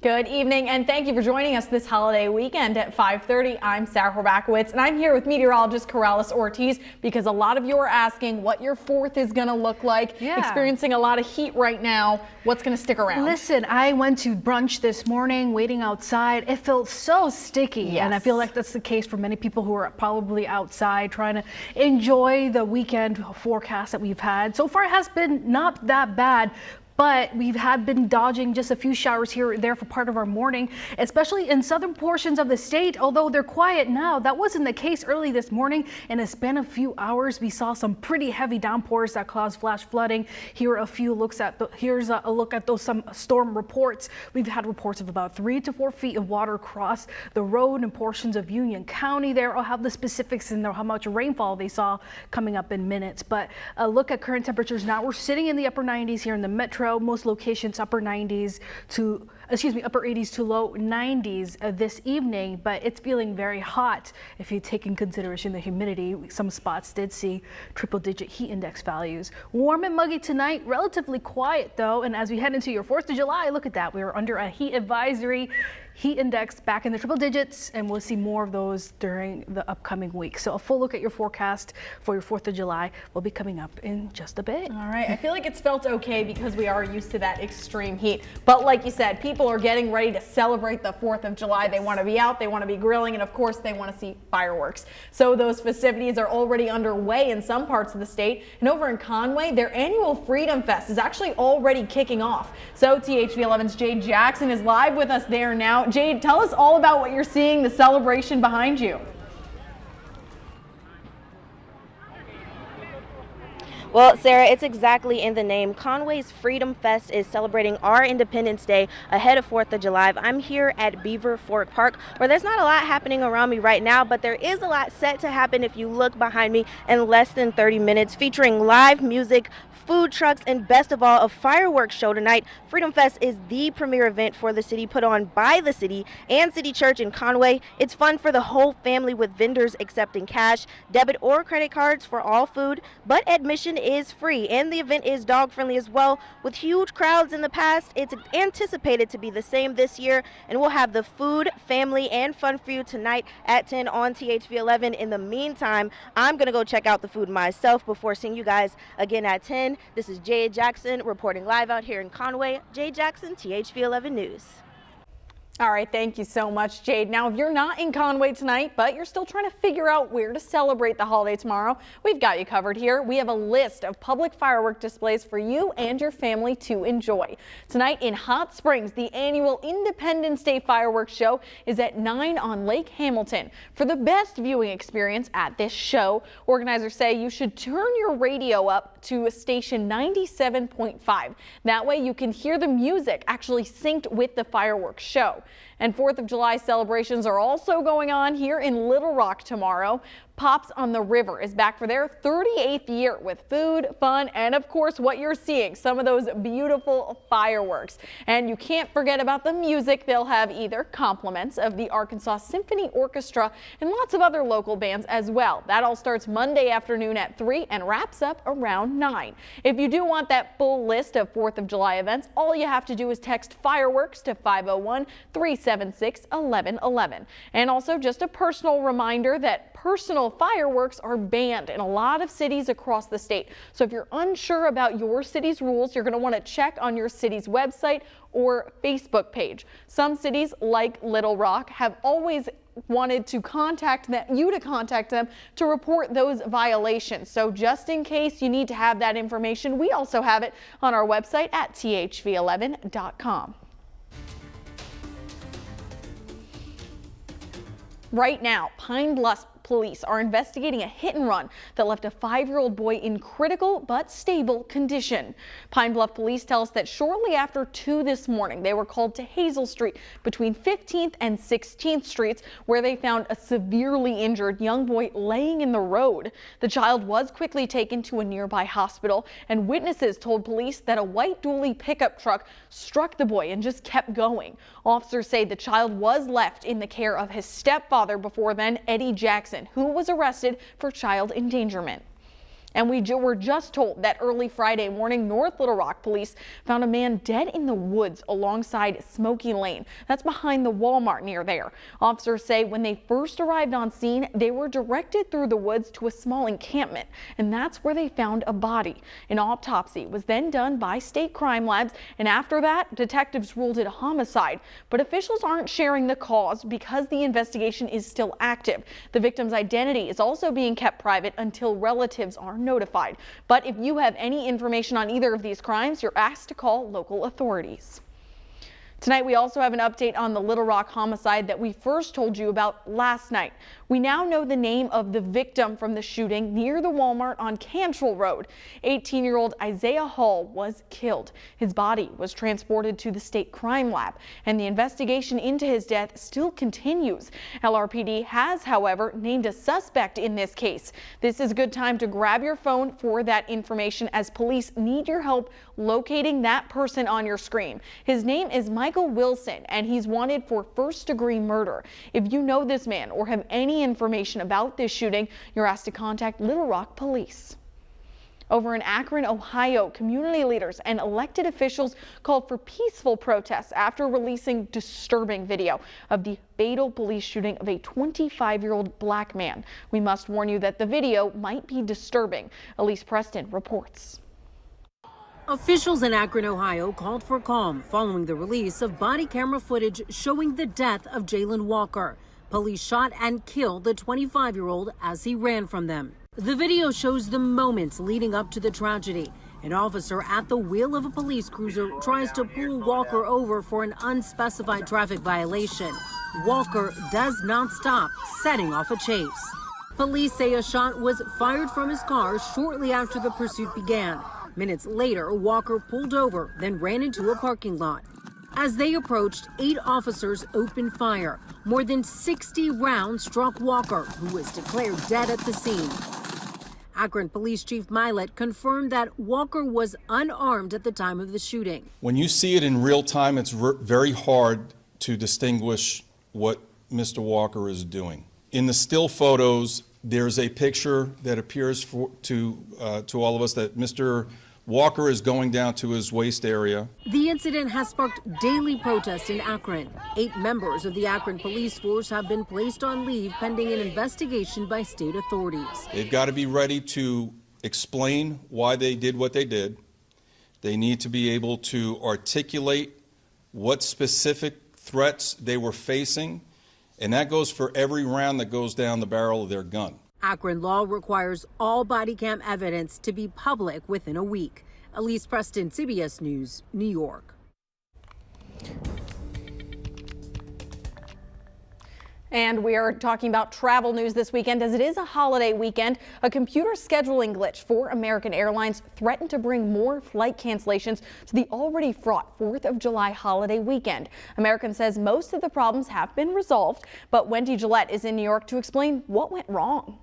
Good evening, and thank you for joining us this holiday weekend at 5:30. I'm Sarah Horbacewicz, and I'm here with meteorologist Corrales Ortiz because a lot of you are asking what your 4th is going to look like. Experiencing a lot of heat right now. What's going to stick around? Listen, I went to brunch this morning, waiting outside. It felt so sticky, and I feel like that's the case for many people who are probably outside trying to enjoy the weekend forecast that we've had. So far, it has been not that bad, but we've been dodging just a few showers here or there for part of our morning, especially in southern portions of the state. Although they're quiet now, that wasn't the case early this morning. In a span of a few hours, we saw some pretty heavy downpours that caused flash flooding. Here are a few looks at here's a look at those some storm reports. We've had reports of about 3 to 4 feet of water across the road in portions of Union County. There, I'll have the specifics and how much rainfall they saw coming up in minutes. But a look at current temperatures now. We're sitting in the upper 90s here in the metro. Most locations upper 80s to low 90s this evening, but it's feeling very hot if you take in consideration the humidity. Some spots did see triple-digit heat index values. Warm and muggy tonight, relatively quiet though, and as we head into your 4th of July, look at that. We are under a heat advisory. Heat index back in the triple digits, and we'll see more of those during the upcoming week. So a full look at your forecast for your 4th of July will be coming up in just a bit. All right, I feel like it's felt okay because we are used to that extreme heat. But like you said, people are getting ready to celebrate the 4th of July. They want to be out, they want to be grilling, and of course they want to see fireworks. So those festivities are already underway in some parts of the state. And over in Conway, their annual Freedom Fest is actually already kicking off. So THV 11's Jade Jackson is live with us there now. Jade, tell us all about what you're seeing, the celebration behind you. Well, Sarah, it's exactly in the name. Conway's Freedom Fest is celebrating our Independence Day ahead of 4th of July. I'm here at Beaver Fort Park, where there's not a lot happening around me right now, but there is a lot set to happen if you look behind me in less than 30 minutes, featuring live music, food trucks, and best of all, a fireworks show tonight. Freedom Fest is the premier event for the city, put on by the city and City Church in Conway. It's fun for the whole family with vendors accepting cash, debit, or credit cards for all food, but admission is free, and the event is dog friendly as well. With huge crowds in the past, it's anticipated to be the same this year, and we'll have the food, family, and fun for you tonight at 10 on THV 11. In the meantime, I'm gonna go check out the food myself before seeing you guys again at 10. This is Jade Jackson reporting live out here in Conway. Jade Jackson, THV 11 News. All right, thank you so much, Jade. Now, if you're not in Conway tonight, but you're still trying to figure out where to celebrate the holiday tomorrow, we've got you covered here. We have a list of public firework displays for you and your family to enjoy. Tonight in Hot Springs, the annual Independence Day fireworks show is at 9 on Lake Hamilton. For the best viewing experience at this show, organizers say you should turn your radio up to station 97.5. That way you can hear the music actually synced with the fireworks show. And 4th of July celebrations are also going on here in Little Rock tomorrow. Pops on the River is back for their 38th year with food, fun, and of course what you're seeing, some of those beautiful fireworks. And you can't forget about the music. They'll have either compliments of the Arkansas Symphony Orchestra and lots of other local bands as well. That all starts Monday afternoon at 3 and wraps up around 9. If you do want that full list of 4th of July events, all you have to do is text fireworks to 501-376-1111. And also just a personal reminder that personal fireworks are banned in a lot of cities across the state. So if you're unsure about your city's rules, you're going to want to check on your city's website or Facebook page. Some cities like Little Rock have always wanted to contact them to report those violations. So just in case you need to have that information, we also have it on our website at thv11.com. Right now, Pine Bluff police are investigating a hit and run that left a 5-year-old boy in critical but stable condition. Pine Bluff police tell us that shortly after 2 this morning, they were called to Hazel Street between 15th and 16th Streets, where they found a severely injured young boy laying in the road. The child was quickly taken to a nearby hospital, and witnesses told police that a white dually pickup truck struck the boy and just kept going. Officers say the child was left in the care of his stepfather before then, Eddie Jackson, who was arrested for child endangerment. And we were just told that early Friday morning, North Little Rock police found a man dead in the woods alongside Smoky Lane. That's behind the Walmart near there. Officers say when they first arrived on scene, they were directed through the woods to a small encampment, and that's where they found a body. An autopsy was then done by state crime labs, and after that, detectives ruled it a homicide. But officials aren't sharing the cause because the investigation is still active. The victim's identity is also being kept private until relatives are notified. But if you have any information on either of these crimes, you're asked to call local authorities. Tonight, we also have an update on the Little Rock homicide that we first told you about last night. We now know the name of the victim from the shooting near the Walmart on Cantrell Road. 18-year-old Isaiah Hall was killed. His body was transported to the state crime lab, and the investigation into his death still continues. LRPD has, however, named a suspect in this case. This is a good time to grab your phone for that information, as police need your help locating that person on your screen. His name is Michael Wilson, and he's wanted for first-degree murder. If you know this man or have any information about this shooting, you're asked to contact Little Rock Police. Over in Akron, Ohio, community leaders and elected officials called for peaceful protests after releasing disturbing video of the fatal police shooting of a 25-year-old black man. We must warn you that the video might be disturbing. Elise Preston reports. Officials in Akron, Ohio called for calm following the release of body camera footage showing the death of Jalen Walker. Police shot and killed the 25-year-old as he ran from them. The video shows the moments leading up to the tragedy. An officer at the wheel of a police cruiser tries to pull Walker over for an unspecified traffic violation. Walker does not stop, setting off a chase. Police say a shot was fired from his car shortly after the pursuit began. Minutes later, Walker pulled over, then ran into a parking lot. As they approached, 8 officers opened fire. More than 60 rounds struck Walker, who was declared dead at the scene. Akron Police Chief Milet confirmed that Walker was unarmed at the time of the shooting. When you see it in real time, it's very hard to distinguish what Mr. Walker is doing. In the still photos, there's a picture that appears to all of us that Mr. Walker is going down to his waist area. The incident has sparked daily protests in Akron. 8 members of the Akron police force have been placed on leave pending an investigation by state authorities. They've got to be ready to explain why they did what they did. They need to be able to articulate what specific threats they were facing, and that goes for every round that goes down the barrel of their gun. Akron law requires all body cam evidence to be public within a week. Elise Preston, CBS News, New York. And we are talking about travel news this weekend. As it is a holiday weekend, a computer scheduling glitch for American Airlines threatened to bring more flight cancellations to the already fraught 4th of July holiday weekend. American says most of the problems have been resolved, but Wendy Gillette is in New York to explain what went wrong.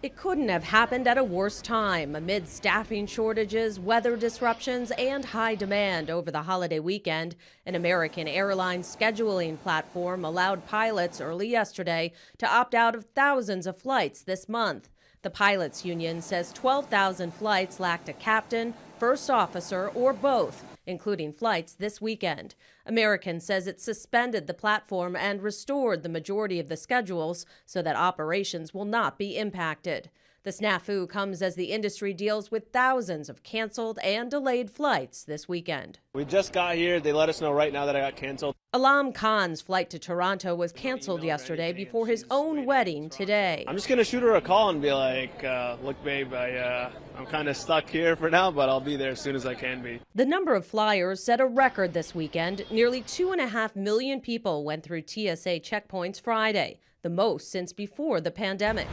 It couldn't have happened at a worse time amid staffing shortages, weather disruptions, and high demand over the holiday weekend. An American Airlines scheduling platform allowed pilots early yesterday to opt out of thousands of flights this month. The pilots union says 12,000 flights lacked a captain, first officer, or both, including flights this weekend. American says it suspended the platform and restored the majority of the schedules so that operations will not be impacted. The snafu comes as the industry deals with thousands of canceled and delayed flights this weekend. We just got here. They let us know right now that I got canceled. Alam Khan's flight to Toronto was canceled yesterday before his own wedding today. I'm just going to shoot her a call and be like, look, babe, I'm kind of stuck here for now, but I'll be there as soon as I can be. The number of flyers set a record this weekend. Nearly 2.5 million people went through TSA checkpoints Friday, the most since before the pandemic.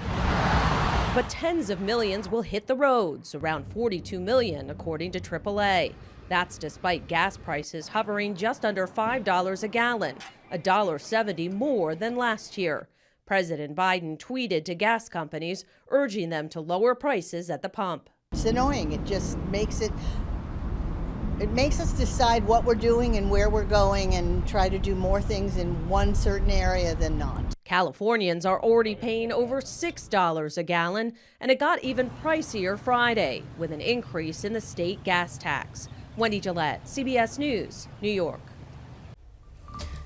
But tens of millions will hit the roads, around 42 million, according to AAA. That's despite gas prices hovering just under $5 a gallon, $1.70 more than last year. President Biden tweeted to gas companies, urging them to lower prices at the pump. It's annoying. It just makes it It makes us decide what we're doing and where we're going and try to do more things in one certain area than not. Californians are already paying over $6 a gallon, and it got even pricier Friday with an increase in the state gas tax. Wendy Gillette, CBS News, New York.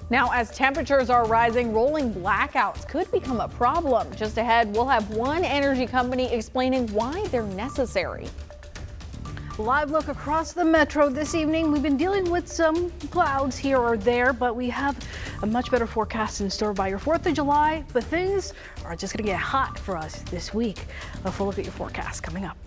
Now, as temperatures are rising, rolling blackouts could become a problem. Just ahead, we'll have one energy company explaining why they're necessary. Live look across the metro this evening. We've been dealing with some clouds here or there, but we have a much better forecast in store by your 4th of July. But things are just going to get hot for us this week. A full look at your forecast coming up.